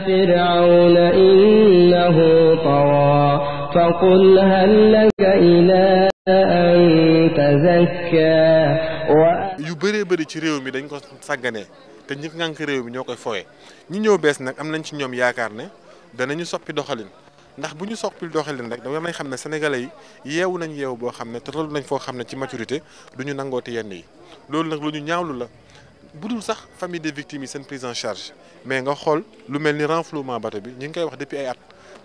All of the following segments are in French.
فرعون إنه طغى فقل هل لك إلى أن تزكى yu bëree bëri ci réew mi dañ ko sàgganee te ñi ngànk réew mi ñoo koy fooye ñi ñëw bees nag am nañ ci ñoom yaakaar ne danañu soppi doxalin ndax bu ñu soppi doxalin rek dama nañ xam ne sénégalais yi yeewu nañ yeewu boo xam ne te toll nañ foo xam ne ci maturité du ñu nangooti yenn yi loolu nag lu ñu ñaawlu la budul sax famille des victimes yi seen prise en charge mais nga xool lu mel ni renflouement bateau bi ñu ngi koy wax depuis ay at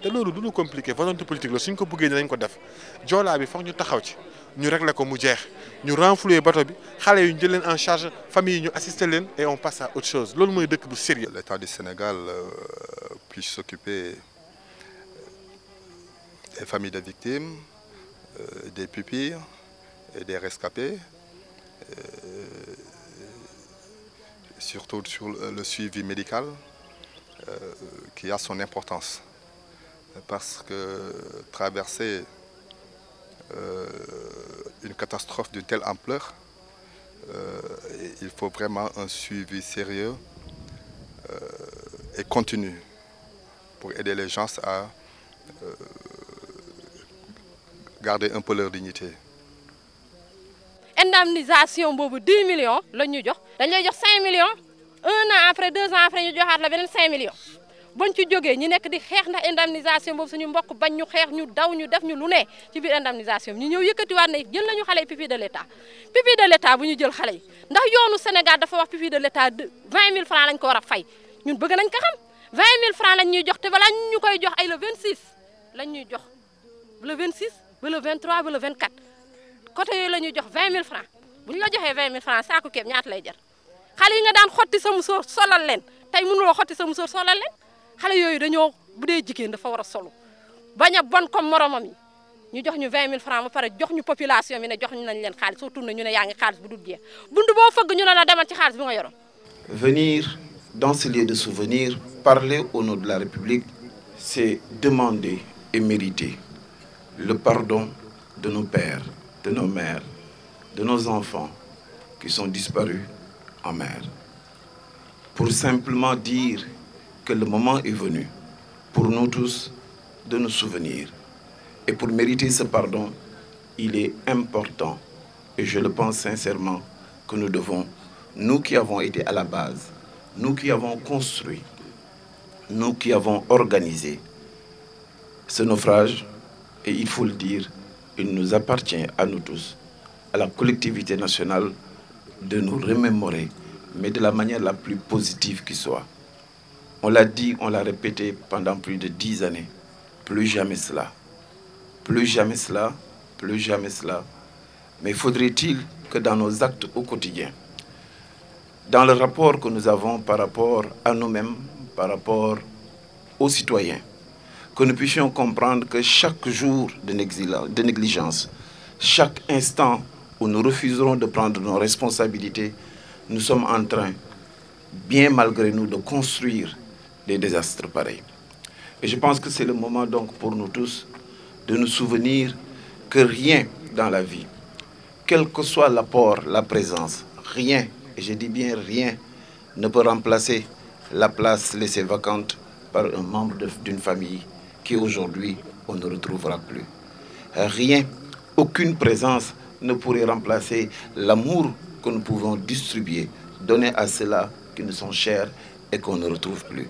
te loolu du lu compliqué volonté politique la suñ ko bëggee dinañ ko def joolaa bi foog ñu taxaw ci ñu régler ko mu jeex ñu renflouer bateau bi xale yu ñu jël leen en charge famille yi ñu assister leen et on passe à autre chose loolu mooy dëkk bu sérieux. L'État du Sénégal puisse s'occuper des familles de victimes, des pupilles et des rescapés, surtout sur le suivi médical qui a son importance. Parce que traverser une catastrophe d'une telle ampleur, il faut vraiment un suivi sérieux et continu pour aider les gens à garder un peu leur dignité. Indemnisation boobu 10 millions la ñu jox dañ lay jox 5 millions 1 an après 2 ans après ñu joxaat la beneen 5 millions buñ ci jógee ñi nekk di xeex ndax indemnisation boobu suñu mbokk bañ ñu xeex ñu daw ñu def ñu lu ne ci biir indemnisation ñu ñëw yëkkatiwaat ne jël nañu xale yi pupille de l'État bu ñu jël xale yi ndax yoonu Sénégal dafa wax pupille de l'État 20 000 francs lañ ko war a fay ñun bëgg nañ ko xam 20 000 francs lañ ñuy jox te balaa ñu koy jox ay le 26 lañ ñuy jox le 26 ba le 23 ba le 24 côté yooyu la ñuy jox 20 000 francs bu ñu la joxee 20 000 francs saako képp ñaata lay jar xale yi nga daan xotti sa musóor solal leen tey mënuloo xotti sa musóor solal leen xale yooyu dañoo bu dee jigéen dafa war a solu bañ a bon comme moromam yi ñu jox ñu 20 000 francs ba pare jox ñu population bi ne jox ñu nañ leen xaalis soo tourné ñu ne yaa ngi xaalis bu dul jeex buntu boo fëgg ñu ne la demal ci xaalis bi nga yoroon. Venir dans ce lieu de souvenir, parler au nom de la République, c'est demander et mériter le pardon de nos pères, de nos mères, de nos enfants qui sont disparus en mer. Pour simplement dire que le moment est venu pour nous tous de nous souvenir. Et pour mériter ce pardon, il est important, et je le pense sincèrement, que nous devons, nous qui avons été à la base, nous qui avons construit, nous qui avons organisé ce naufrage, et il faut le dire, il nous appartient à nous tous, à la collectivité nationale, de nous remémorer, mais de la manière la plus positive qui soit. On l'a dit, on l'a répété pendant plus de 10 années. Plus jamais cela. Plus jamais cela. Plus jamais cela. Mais faudrait-il que dans nos actes au quotidien, dans le rapport que nous avons par rapport à nous-mêmes, par rapport aux citoyens, que nous puissions comprendre que chaque jour de négligence, chaque instant où nous refuserons de prendre nos responsabilités, nous sommes en train, bien malgré nous, de construire des désastres pareils. Et je pense que c'est le moment donc pour nous tous de nous souvenir que rien dans la vie, quel que soit l'apport, la présence, rien, et je dis bien rien, ne peut remplacer la place laissée vacante par un membre d'une famille qui aujourd'hui on ne retrouvera plus. Rien, aucune présence ne pourrait remplacer l'amour que nous pouvons distribuer, donner à ceux-là qui nous sont chers et qu'on ne retrouve plus.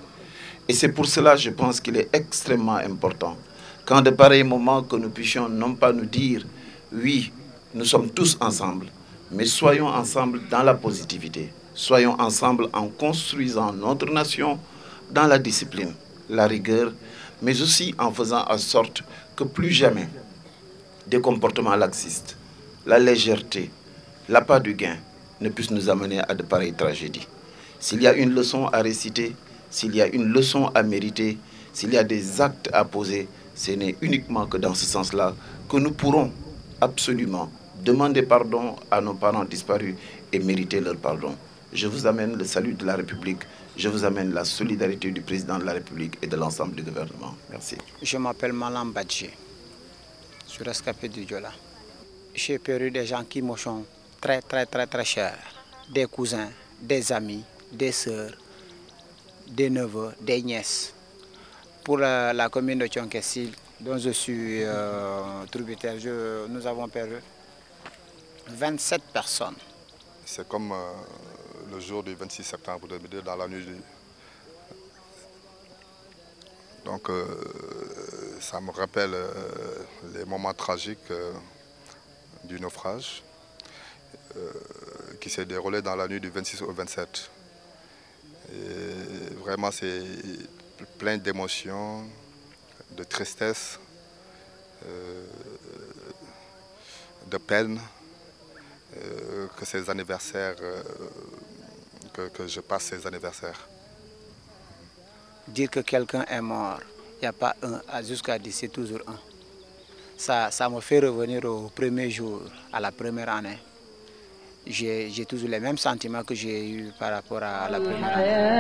Et c'est pour cela, je pense qu'il est extrêmement important qu'en de pareils moments que nous puissions non pas nous dire oui, nous sommes tous ensemble, mais soyons ensemble dans la positivité, soyons ensemble en construisant notre nation dans la discipline, la rigueur, mais aussi en faisant en sorte que plus jamais des comportements laxistes, la légèreté, l'appât du gain ne puissent nous amener à de pareilles tragédies. S'il y a une leçon à réciter, s'il y a une leçon à mériter, s'il y a des actes à poser, ce n'est uniquement que dans ce sens-là que nous pourrons absolument demander pardon à nos parents disparus et mériter leur pardon. Je vous amène le salut de la République, je vous amène la solidarité du président de la République et de l'ensemble du gouvernement. Merci. Je m'appelle Malam Badji, je suis rescapé du Diola. J'ai perdu des gens qui me sont très chers, des cousins, des amis, des sœurs, des neveux, des nièces. Pour la commune de Thionck-Essyl, dont je suis tributaire, nous avons perdu 27 personnes. C'est comme le jour du 26 septembre 2002, dans la nuit du... Donc ça me rappelle les moments tragiques du naufrage qui s'est déroulé dans la nuit du 26 au 27. Et vraiment c'est plein d'émotions, de tristesse, de peine que ces anniversaires, que je passe ces anniversaires. Dire que quelqu'un est mort, il n'y a pas un, jusqu'à 10, c'est toujours un. Ça me fait revenir au premier jour, à la première année. J'ai toujours les mêmes sentiments que j'ai eu par rapport à la première année.